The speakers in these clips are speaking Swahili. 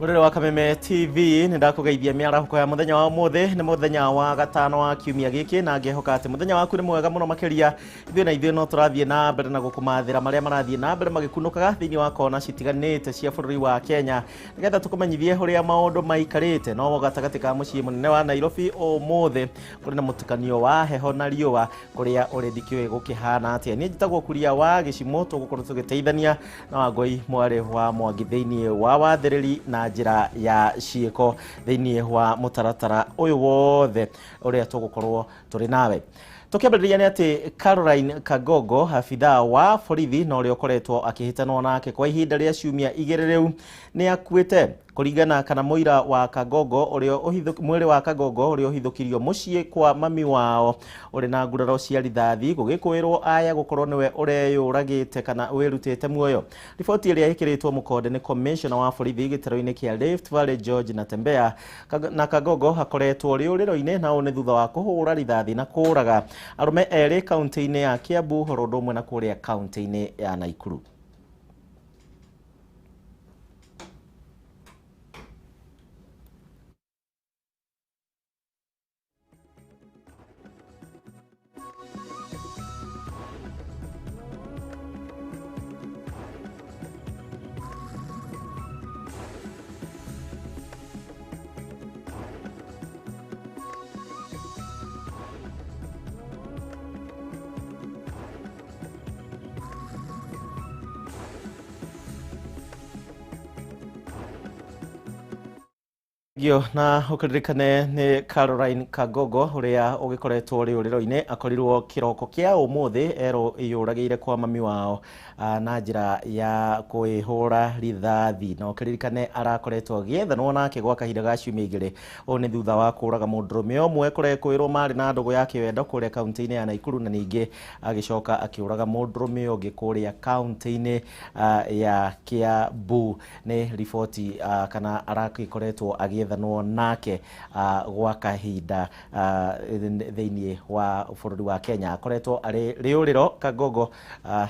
Urere wa Kameme TV nindakugeithia miarahuko ya muthenya wa muthe ni muthenya wa gatano wa kiumia giki na ngehoka ati muthenya waku ni mwega muno makiria ithuĩ no turathie na mbere na gukumathira maria marathie na mbere magikunukaga thiini wa kona citiganite cia bũrũri wa Kenya nigetha tukumenyithie huria maundu maikarite no gatagati ka mucii munene wa Nairobi ũmũthĩ kuri na mũtukanio wa heho na riũa kuria uri ndikiwe gukihana atia ni njitagwo kuria wa gicimo tugukorwo tugiteithania na Wangui mwari wa Mwangi thiini wa wathiriri na njira ya ciiko thiini wa mutaratara uyu wothe uria tugukorwo turi nawe tukiambiriria ni ati Caroline Kagogo afitha wa borithi no ri ukoretwo akihitanwo nake kwa ihinda ria ciumia igiri riu ni akuite kuringana kana muira wa Kagogo uria mwiri wa Kagogo uria uhithukirio mucii kwa mami wao uri na nguraro cia rithathi gugikwirwo aya gukorwo niwe ureyuragite kana wirutite muoyo. Riboti iria ikiritwo mukonde ni commissioner wa borithi gitero-ini kia Rift Valley George Natembea na Kagogo hakoretwo riuriro-ini na one thutha wa kuhura rithathi na kuraga arume eri kaunti-ini ya Kiambu horodo mwe na kuria kaunti-ini ya Naikuru. Na ukiririkane ni Caroline Kagogo uria ugikoretwo riuriro-ini akorirwo kiroko kia umuthi ero iyuragiire kwa mami wao na njira ya kuihura rithathi no ukiririkane arakoretwo agiethanwo nake gwa kahinda ga ciumia igiri one thutha wa kuraga mundurume omwe kurekwirwo mari na ndugu yake wenda kuria kaunti-ini ya Naikuru na ningi agicoka akiuraga mundurume ungi kuria kaunti-ini ya Kiambu ni riboti kana aragikoretwo agiethanwo nake gwa kahinda thiini wa bũrũri wa Kenya akoretwo ari riuriro Kagogo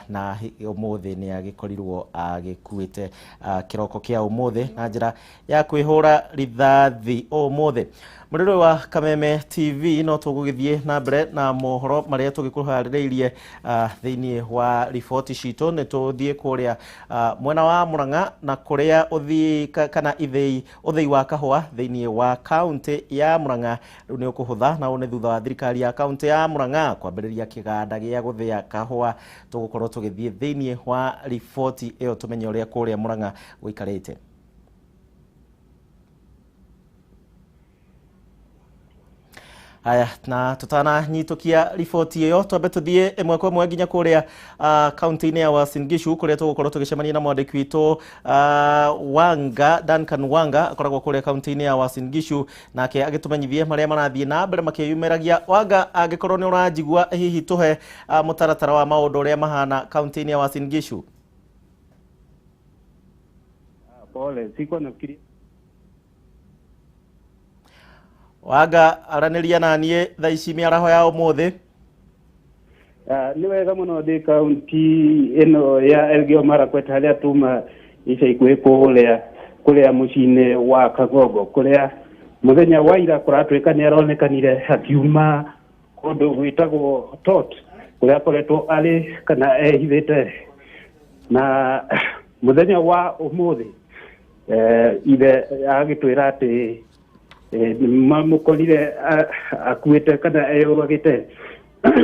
na umuthi ni agikorirwo agikuite kiroko kia umuthi na njira ya kwihura rithathi umuthi. Muriri wa Kameme TV no tugugithie na mbere na mohoro maria tugikuhaririirie thiini wa riboti citu ni tuthie kuria mwena wa Murang'a na kuria uthii kana uthei wa kahua thiini wa kaunti ya Murang'a riu ni ukuhutha na one thutha wa thirikari ya kaunti ya Murang'a kwambiriria kiganda gia guthia kahua tugukorwo tugithie thiini wa riboti iyo tumenye uria kuria Murang'a guikarite. Aya na tutana nyitukia riboti iyo twambe tuthie imwe kwa imwe nginya kuria kaunti-ini ya Uasin Gishu kuria tugukorwo tugicemania na mwandiki witu Duncan Wanga akoragwo kuria kaunti-ini ya Uasin Gishu nake agitumenyithie maria marathie na mbere makiyumeragia. Wanga agikorwo ni uranjigua hihi tuhe mutaratara wa maundu uria mahana kaunti-ini ya Uasin Gishu. Pole siko nafikiri Wanga araniria nanie thaa ici miaraho ya umuthi. Ni wega muno ndi kaunti ino ya Elgeyo Marakwet haria tuma ica ikuhi kuria mucii-ini wa Kagogo kuria muthenya wa ira kuratwika ni aronekanire akiuma kundu gwitagwo Tot kuria akoretwo ari kana ehithite na muthenya wa umuthi ithe agitwira ati mamukorire akuite kana eyuragite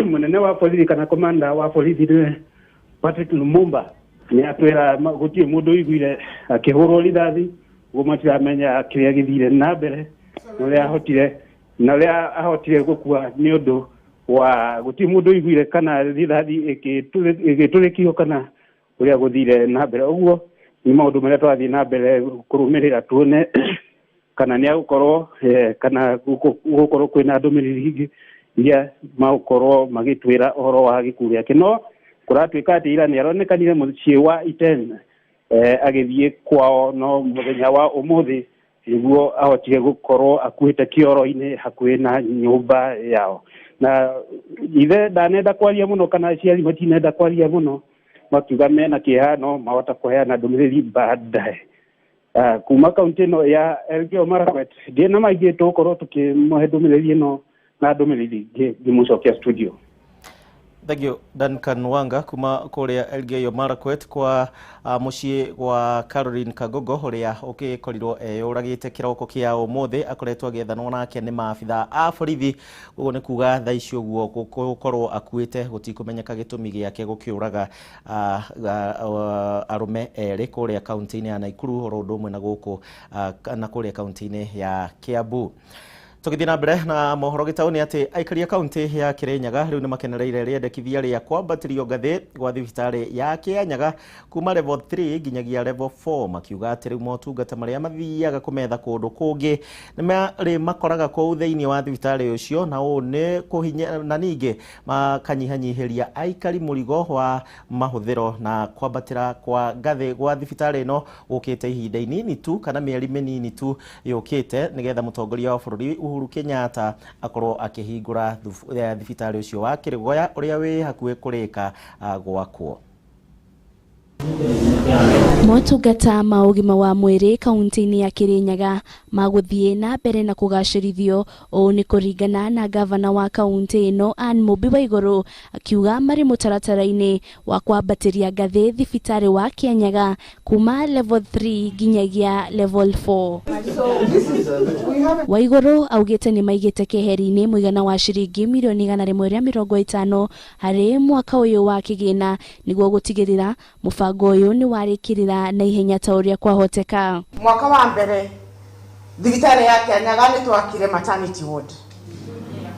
munene wa borithi kana komanda wa borithi ni Patrick Lumumba ni atwira gutie mundu igwire akihurwo rithathi gumatiramenya kiria githire na mbere no ria ahotire gukua ni undu wa gutie mundu igwire kana rithathi igiturikio kana uria guthire na mbere uguo ni maundu maria twathie na mbere kurumirira tuone kana ni agukorwo kana gukorwo kwina ndumiriri hingi iria magukorwo magitwira uhoro wa gikuũ giake no kuratwika ati ira ni aronekanire mucii wa Iten agithie kwao no muthenya wa umuthi niguo ahotire gukorwo akuite kioro-ini hakuhi na nyumba yao na ithe ndanenda kwaria muno kana aciari matinenda kwaria muno makiuga mena kĩeha no mahota kũheana ndũmĩrĩri baadaye kuma kaunti no ya Elgeyo Marakwet ndiena maingĩ tũkorwo tũkĩmũhe ndũmĩrĩri ĩno na ndũmĩrĩri ngĩmũcokia studio. Thank you Duncan Wanga kuma kuria Elgeyo Marakwet kwa muciĩ wa Caroline Kagogo uria ukikorirwo uragite kiroko kia umuthi akoretwo agĩethanwo nake nĩ maabitha a borithi. Ũguo nĩ kuga thaa ici ũguo gũkorwo akuĩte gũtikumenyeka gĩtũmi gĩake gũkĩũraga arũme erĩ kuria kaunti-inĩ ya Naikuru oro ũndũ ũmwe na gũkũ na kuria kaunti-inĩ ya Kiambu. Tũgĩthiĩ na mbere na mohoro gĩtaũ nĩ atĩ aikari a kaunti ya Kirinyaga rĩu nĩ makenereire rĩendekithia rĩa kwambatĩrio ngathĩ gwa thibitarĩ ya Kirinyaga kuma level 3 nginyagia level 4 makiuga atĩ rĩu motungata marĩa mathiaga kũmetha kũndũ kũngĩ nĩ makoraga kũu thĩinĩ wa thibitarĩ ũcio, na ũũ nĩ kũhinya na ningĩ makanyihanyihĩria aikari mũrigo wa mahũthĩro na kwambatĩra kwa ngathĩ gwa thibitarĩ ĩno gũkĩte ihinda inini tu kana mĩeri mĩnini tu yũkĩte nĩgetha mũtongoria wa bũrũri Uhuru Kenyatta akorwo akĩhingũra thibitarĩ ũcio wa Kĩrĩgoya ũrĩa wĩ hakuhĩ kũrĩka gwakwo. Motungata ma ũgima wa mwĩrĩ kaunti-inĩ ya Kirinyaga magũthiĩ na mbere na kũgacĩrithio ũũ nĩ kũringana na gavana wa kaunti ĩno Anne Mũmbi wa Igũrũ akiuga marĩ mũtaratara-inĩ wa kwambatĩria ngathĩ thibitarĩ wa Kirinyaga kuma level 3 nginyagia level 4. Wa Igũrũ augĩte nĩ maigĩte keheri-inĩ mũigana wa ciringi mirioni 150 harĩ mwaka ũyũ wa kĩgĩna nĩguo gũtigĩrĩra mũbango ũyũ nĩ warĩkĩrĩra na ihenya ta ũrĩa kwahoteka. Mwaka wa mbere thibitarĩ ya Kirinyaga nĩ twakire maternity ward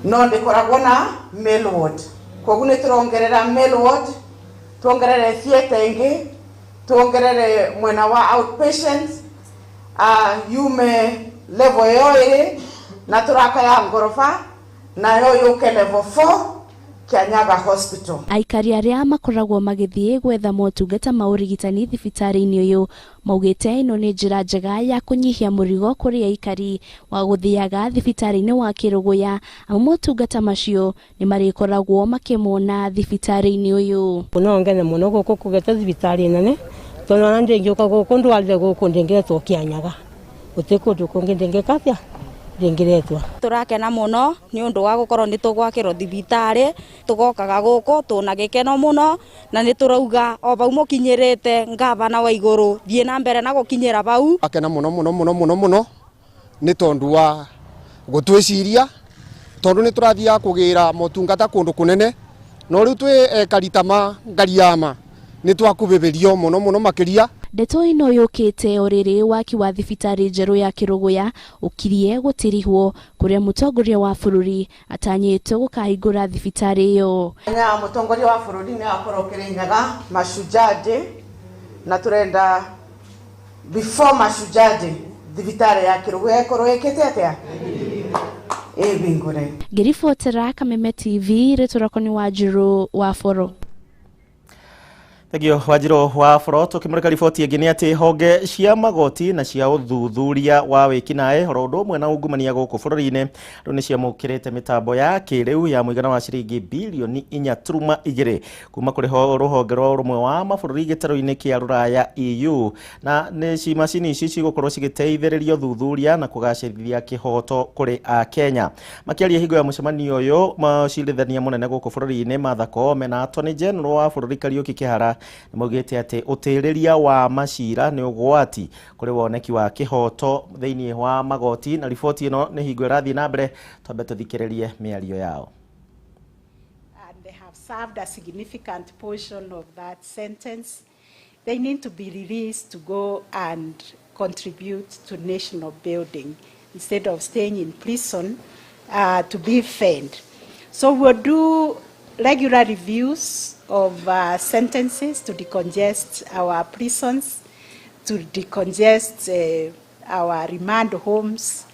no ndĩkoragwo na male ward, koguo nĩ tũrongerera male ward, tuongerere theater ĩngĩ, tuongerere mwena wa outpatients yume level ĩyo ĩrĩ na tũrakaya ngoroba nayo yũke level 4 Kirinyaga Hospital. Aikari arĩa makoragwo magĩthiĩ gwetha motungata ma ũrigitani thibitarĩ-inĩ ũyũ maugĩte ĩno nĩ njĩra njega ya kũnyihia mũrigo kũrĩ aikari wa gũthiaga thibitarĩ-inĩ wa Kĩrũgũya amu motungata macio nĩ marĩkoragwo makĩmona thibitarĩ-inĩ ũyũ. No ngene mũno gũkũ kũgeta thibitarĩ nene tondũ ona ndĩngĩũka gũkũ ndwarire gũkũ ndĩngĩretwo Kirinyaga gũtirĩ kũndũ kũngĩ ndĩngĩkatĩa ndĩngĩretwo. Turakena mũno nĩ ũndũ wa gũkorwo nĩ tũgwakĩrwo thibitarĩ tũgokaga gũkũ tũna gĩkeno mũno na nĩ tũrauga o bau mũkinyĩrĩte gavana wa Igũrũ thiĩ na mbere na gũkinyĩra bau. Akena mũno nĩ tondũ wa gũtwĩciria tondũ nĩ tũrathiaga kũgĩra motungata kũndũ kũnene no rĩu twĩ karitama ngariama nĩ twakũbĩbĩrio mũno makĩria. Ndeto ĩno yũkĩte o rĩrĩ waki wa thibitarĩ njerũ ya Kĩrũgũya ũkirie gũtirihwo kũrĩa mũtongoria wa bũrũri atanyĩtwo gũkahingũra thibitarĩ ĩyo. Mũtongoria wa bũrũri nĩ akorwo Kirinyaga Mashujaa na tũrenda before Mashujaa thibitarĩ ya Kĩrũgũya ĩkorwo ĩkĩte atĩa ĩbingũre. Ngĩribotera Kameme TV rĩtũrakoni wa Njirũ wa Foro. Thegio Wanjirũ wa Foro tũkĩmũrĩka riboti ĩngĩ nĩ atĩ honge cia magoti na cia ũthuthuria wa wĩkinaĩ oro ũndũ ũmwe na ungumania gũkũ bũrũri-inĩ rĩu nĩ ciamũkĩrĩte mĩtambo ya kĩrĩu ya mũigana wa ciringi bilioni 4.2 kuma kũrĩ rũhonge rwa ũrũmwe wa mabũrũri gĩtarũ-inĩ kĩa Rũraya EU, na nĩ macini ici cigũkorwo cigĩteithĩrĩria ũthuthuria na kũgacĩrithia kĩhoto kũrĩ Akenya. Makĩaria hingo ya mũcemanio ũyũ mũcirithania mũnene gũkũ bũrũri-inĩ Martha Koome na Attorney General wa bũrũri Kariuki Kĩhara nĩmaugĩte atĩ ũtĩrĩria wa macira nĩ ũgwati kũrĩ woneki wa kĩhoto thĩinĩ wa magoti, na riboti ĩno nĩ hingo ĩrathiĩ na mbere twambe tũthikĩrĩrie mĩario yao. And they have served a significant portion of that sentence. They need to be released to go and contribute to national building instead of staying in prison to be fed. So we'll do regular reviews of sentences to decongest our prisons, to decongest our remand homes,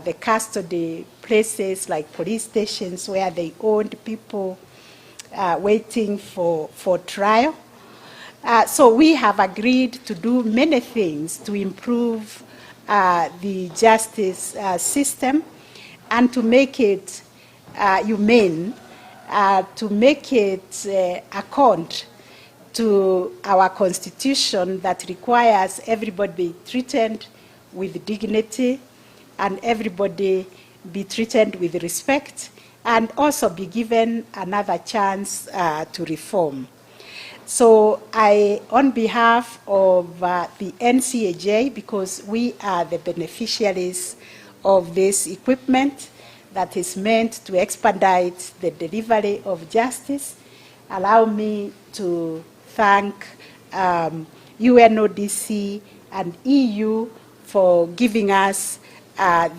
the custody places like police stations where they owned people waiting for trial. So we have agreed to do many things to improve the justice system and to make it humane, to make it account to our constitution that requires everybody be treated with dignity and everybody be treated with respect and also be given another chance to reform. So on behalf of the NCAJ, because we are the beneficiaries of this equipment that is meant to expedite the delivery of justice, allow me to thank UNODC and EU for giving us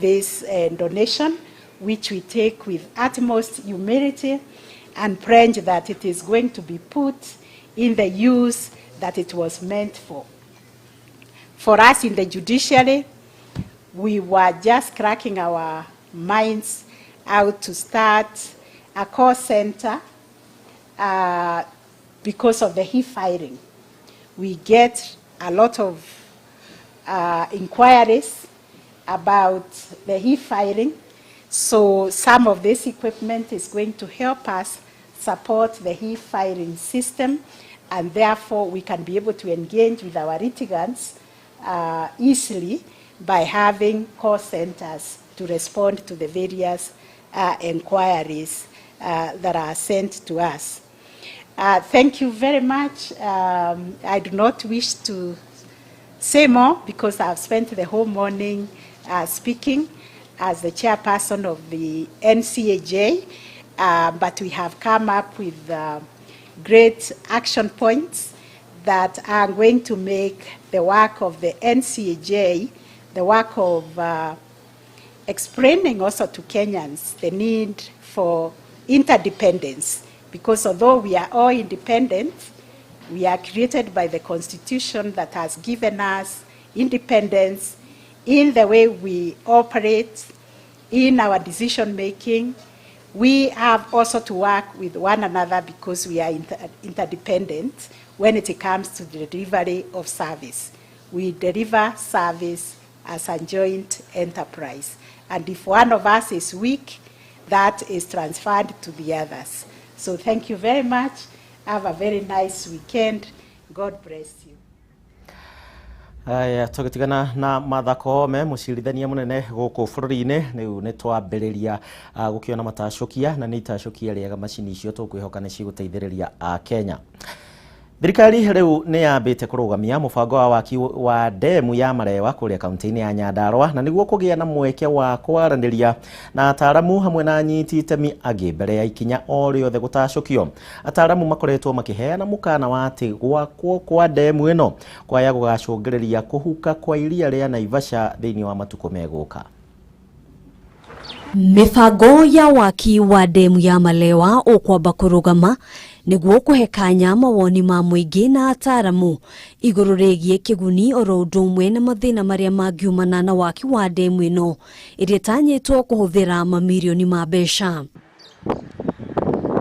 this donation, which we take with utmost humility and pledge that it is going to be put in the use that it was meant for. For us in the judiciary, we were just cracking our minds out to start a call center because of the e-filing. We get a lot of inquiries about the e-filing, so some of this equipment is going to help us support the e-filing system, and therefore we can be able to engage with our litigants easily by having call centers to respond to the various inquiries that are sent to us. Thank you very much. I do not wish to say more because I've spent the whole morning speaking as the chairperson of the NCAJ, but we have come up with great action points that are going to make the work of the NCAJ, the work of explaining also to Kenyans the need for interdependence, because although we are all independent, we are created by the Constitution that has given us independence in the way we operate, in our decision making. We have also to work with one another because we are interdependent when it comes to the delivery of service. We deliver service as a joint enterprise. And if one of us is weak, that is transferred to the others. So thank you very much. Have a very nice weekend. God bless you. Aya tugitigana na Martha Koome mucirithania munene guku bururi-ini riu ni twambiriria gukiona matacokia na ni itacokia riega macini icio tukwihoka ni ciguteithiriria a Kenya. Thirikari riu ni yambite kurugamia mubango wa waki wa demu ya Marewa kuria kaunti-ini ya Nyandarua na niguo kugia na mweke wa kwaraniria na ataramu hamwe na anyiti itemi angi mbere ya ikinya o riothe gutacukio. Ataramu makoretwo makiheana mukana wa ati gwakwo kwa demu ino kwaya gugacungiriria kuhuka kwa iria ria Naivasha thiini wa matuko meguka. Mibango ya waki wa demu ya Marewa ukwamba kurugama niguo kuhekanya mawoni ma muingi na ataramu iguru rigie kiguni oro ndumwe na mathina maria mangiumana na waki wa demu ino iria tanyitwo kuhuthira mamirioni ma mbeca.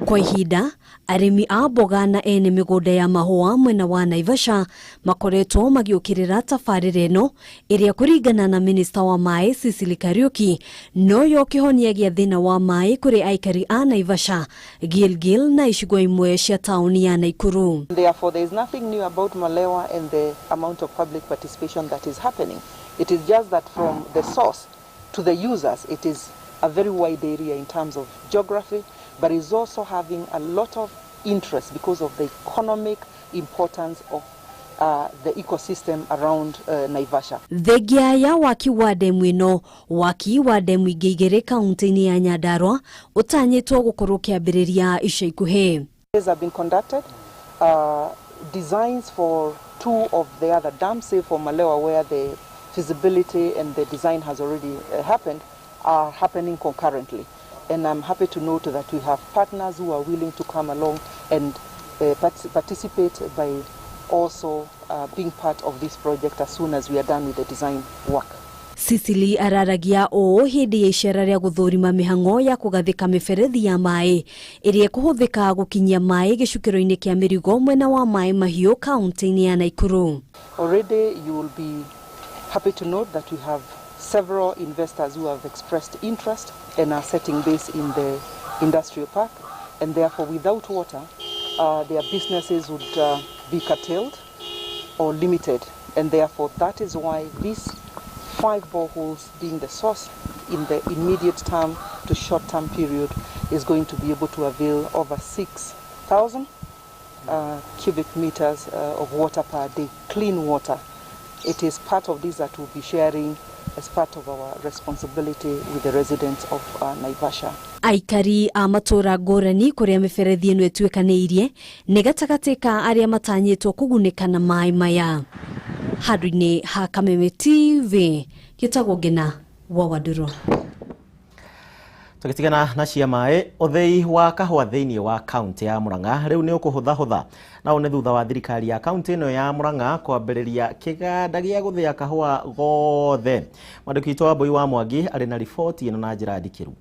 Kwa ihinda arimi a mboga na ene migunda ya mahua mwena wa Naivasha makoretwo magiukirira tabarĩra ĩno iria kuringana na minista wa mai Cecily Kariuki no yo kihoniagia thina wa mai kuri aikari a Naivasha, Gilgil na icigo imwe cia tauni ya Naikuru. Therefore, there is nothing new about Malewa and the amount of public participation that is happening. It is just that from the source to the users, it is a very wide area in terms of geography, but is also having a lot of interest because of the economic importance of the ecosystem around Naivasha. Thegia ya waki wa demu ino, waki wa demu ingĩ igĩrĩ kaunti-inĩ ya Nyandarua utanyitwo gukorwo kiambĩrĩria ica ikuhĩ. Have been conducted. Designs for two of the other dams, say for Malewa, where the feasibility and the design has already happened, are happening concurrently. And I'm happy to note that we have partners who are willing to come along and participate by also being part of this project as soon as we are done with the design work. Cecily araragia o hindi ya icera ria guthurima mihango ya kugathika miberethi ya mai iria kuhuthika gukinyia mai gicukiro-ini kia mirigo mwena wa mai mahiu kaunti-ini ya Naikuru. Already you will be happy to note that we have several investors who have expressed interest and are setting base in the industrial park, and therefore without water their businesses would be curtailed or limited, and therefore that is why these 5 boreholes being the source in the immediate term to short-term period is going to be able to avail over 6,000 cubic meters of water per day, clean water. It is part of this that we'll be sharing as part of our responsibility with the residents of Naivasha. Aikari a matura ngũrani kuria miberethi ĩno ĩtuĩkanĩirie nĩ gatagatĩ ka arĩa matanyĩtwo kũgunĩka na maĩ maya. Handũ-inĩ ha Kameme TV, gĩtagwo Ngina wa Waduro. Tugitigana na cia maĩ, ũthĩi wa kahũa thĩinĩ wa kaunti ya Murang'a rĩu nĩ ũkũhũthahũtha na nĩ thutha wa thirikari ya kaunti ĩno ya Murang'a kwambĩrĩria kĩganda gĩa gũthĩa kahũa gothe. Mwandĩki witũ wa Mbui wa Mwangi arĩ na riboti ĩno na njĩra ndikĩru.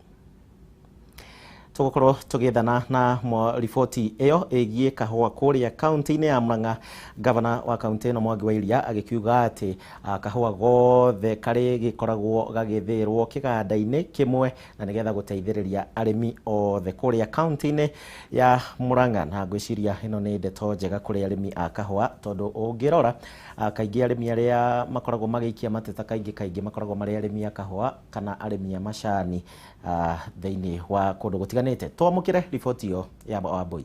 Tugukorwo tugethana na riboti ĩyo ĩgiĩ kahũa kũrĩa kaunti-inĩ ya Murang'a. Gavana wa kaunti ĩno Mwangi wa Iria agĩkiuga atĩ kahũa gothe karĩ gĩkoragwo gagĩthĩĩrwo kĩganda-inĩ kĩmwe na nĩgetha gũteithĩrĩria arĩmi othe kũrĩa kaunti-inĩ ya Murang'a, na ngwĩciria ĩno nĩ ndeto njega kũrĩ arĩmi a kahũa, tondũ ũngĩrora kaingĩ arĩmi arĩa makoragwo magĩikia mateta kaingĩ makoragwo marĩ arĩmi a kahũa kana arĩmi a macani thĩinĩ wa kũndũ gũtiganĩte. Twamũkĩre riboti ĩyo ya Wambui.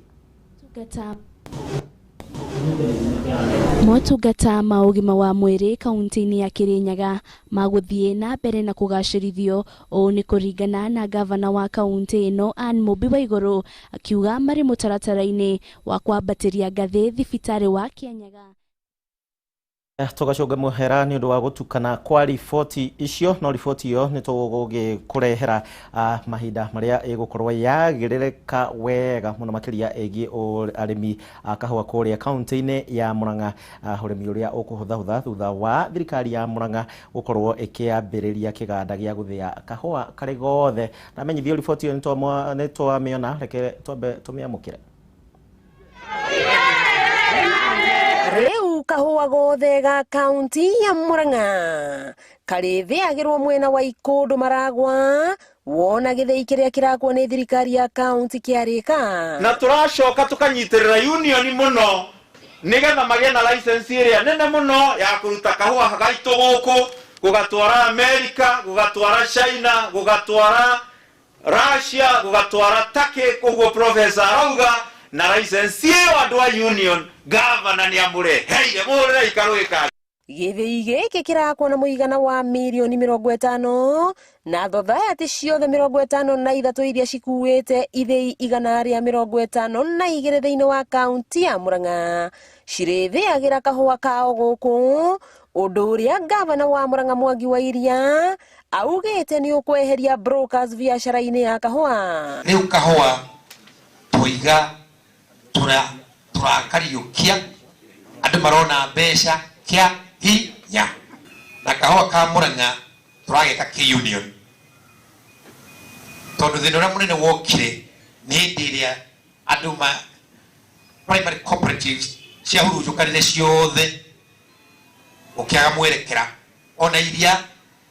Motungata ma ũgima wa mwĩrĩ kaunti-inĩ ya Kĩrĩnyaga magũthiĩ na mbere na kũgacĩrithio ũũ nĩ kũringana na gavana wa kaunti ĩno Mohoro wa Igũrũ akiuga marĩ mũtaratara-inĩ wa kwambatĩria ngathĩ thibitarĩ wa Kĩrĩnyaga. Tugacunga mũhera nĩ ũndũ wa gũtukana kwa riboti icio, no riboti ĩyo nĩ tũgũkũrehera mahinda marĩa ĩgũkorwo yagĩrĩrĩka wega mũno makĩria ĩgiĩ arĩmi a kahũa kũrĩa kaunti-inĩ ya Murang'a, ũrĩmi ũrĩa ũkũhũthahũtha thutha wa thirikari ya Murang'a gũkorwo ĩkĩambĩrĩria kĩganda gĩa gũthĩa kahũa karĩ gothe. Na menyithio riboti ĩyo nĩ twamĩona, reke twambe tũmĩamũkĩre. Rĩu kahũa gothe ga kaunti ya Murang'a karĩthĩagĩrwo mwena wa Ikũndũ Maragwa wona gĩthĩi kĩrĩa kĩrakwo nĩ thirikari ya kaunti kĩarĩka. Na tũracoka tũkanyitĩrĩra union mũno nĩgetha magĩe na license ĩrĩa nene mũno ya kũruta kahũa gaitũ gũkũ gũgatwara Amerika, gũgatwara China, gũgatwara Russia, gũgatwara Turkey. Koguo professor arauga na license ĩyo andũ a union gavana nĩ amũreheire mũrĩre ikaro gĩkari. Gĩthĩi gĩkĩ kĩrakwo na mũigana wa mirioni 50 na thothayatĩ ciothe 53 iria cikuĩte ithĩi igana rĩa 52 thĩinĩ wa kaunti ya Murang'a cirĩthĩagĩra kahũa kao gũkũ, ũndũ ũrĩa gavana wa Murang'a Mwangi wa Iria augĩte nĩ ũkweheria brokers biacara-inĩ ya kahũa. Rĩu kahũa tũiga turakariũkia andũ marona mbeca kĩa hinya, na kahũa ka Murang'a tũrageka kĩ-union, tondũ thĩna ũrĩa mũnene wokire nĩ hĩndĩ ĩrĩa andũ primary cooperatives ciahurunjũkanire ciothe ũkĩaga mwerekera. Ona iria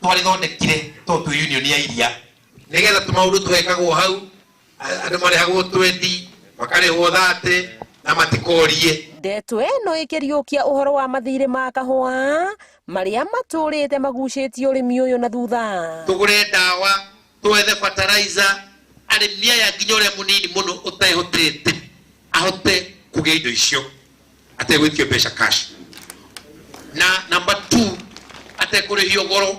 twarĩthondekire tondũ union ya iria nĩgetha tũmaũndũ twekagwo hau, andũ marĩhagwo 20 makarĩhwo 30 na matikorie. Ndeto ĩno ĩkĩriũkia ũhoro wa mathirĩ ma kahũa marĩa matũrĩte magucĩtie ũrĩmi ũyũ na thutha. Tũgũre ndawa, twethe fertilizer, arĩmi aya nginya ũrĩa mũnini mũno ũtehotete ahote kũgĩa indo icio ategwĩtio mbeca cash. Na number 2 atekũrĩhio goro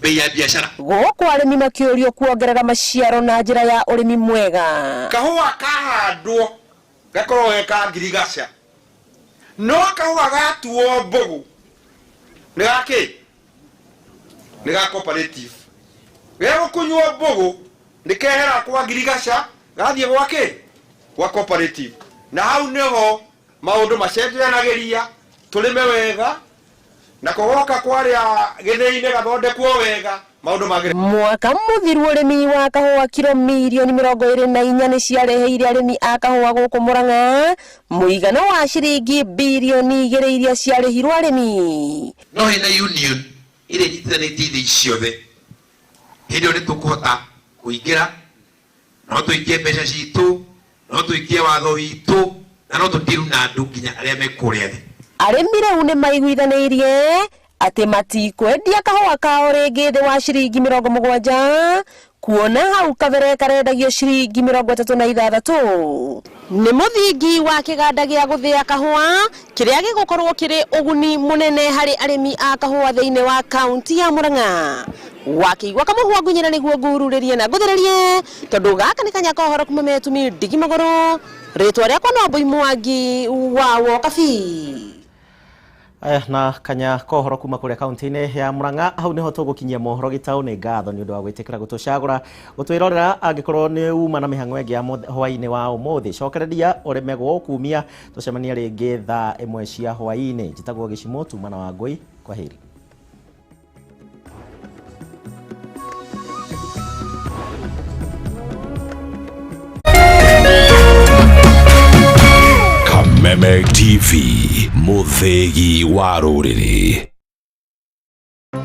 bei ya biashara. Gũkũ arĩmi makĩũrio kuongerera maciaro na njĩra ya ũrĩmi mwega. Kahũa kahandwo gakorwo geka ngirigaca, no kahũa gatuo mbũgũ nĩ gakĩ? Nĩ ga cooperative. Gego kũnyuo mbũgũ nĩ kehera kwa ngirigaca gathiĩ gwakĩ? Kwa cooperative. Na hau nĩho maũndũ macenjanagĩria, tũrĩme wega na kũgoka kwarĩa gĩthĩi-inĩ gathondekwo wega. Mwaka mũthiru ũrĩmi wa kahũa kiro mirioni 24 nĩ ciareheire arĩmi a kahũa gũkũ Murang'a mũigana wa ciringi bilioni 2 iria ciarĩhirwo arĩmi. No hĩna union ĩrĩa nyitithanĩtie ithĩi ciothe, hĩndĩ ĩyo nĩ tũkũhota kũingĩra, no tũikie mbeca citũ, no tũikie watho witũ, na no tutiru na andu nginya aria mekuria thi arimi riu ni maiguithanirie ati matikwendia kahua kao ringi thi wa ciringi 70 kuona hau kabere karendagio ciringi 36 ni muthingi wa kiganda gia guthia kahua kiria gigukorwo kiri uguni munene hari arimi a kahua thiini wa kaunti ya Murang'a wakiigwa kamuhua ngunyira niguo ngururirie na nguthererie tondu gaka ni kanya kohoro kuma metumi ndigi magoro ritwa riakwa no Mbui Mwangi wa Wokabi. Na kanya kohoro kuma kuria kaunti-ini ya Murang'a hau niho tugukinyia mohoro gitau ni ngatho ni undu wa gwitikira gutucagura gutwirorera angikorwo ni uma na mihango engi ya hwaini wa umuthi cokereria uremegwo kumia tucemania ringi thaa 1 cia hwaini njitagwo Gicimo tumana wa Ngui kwa heri. Kameme TV, muthegi wa ruriri.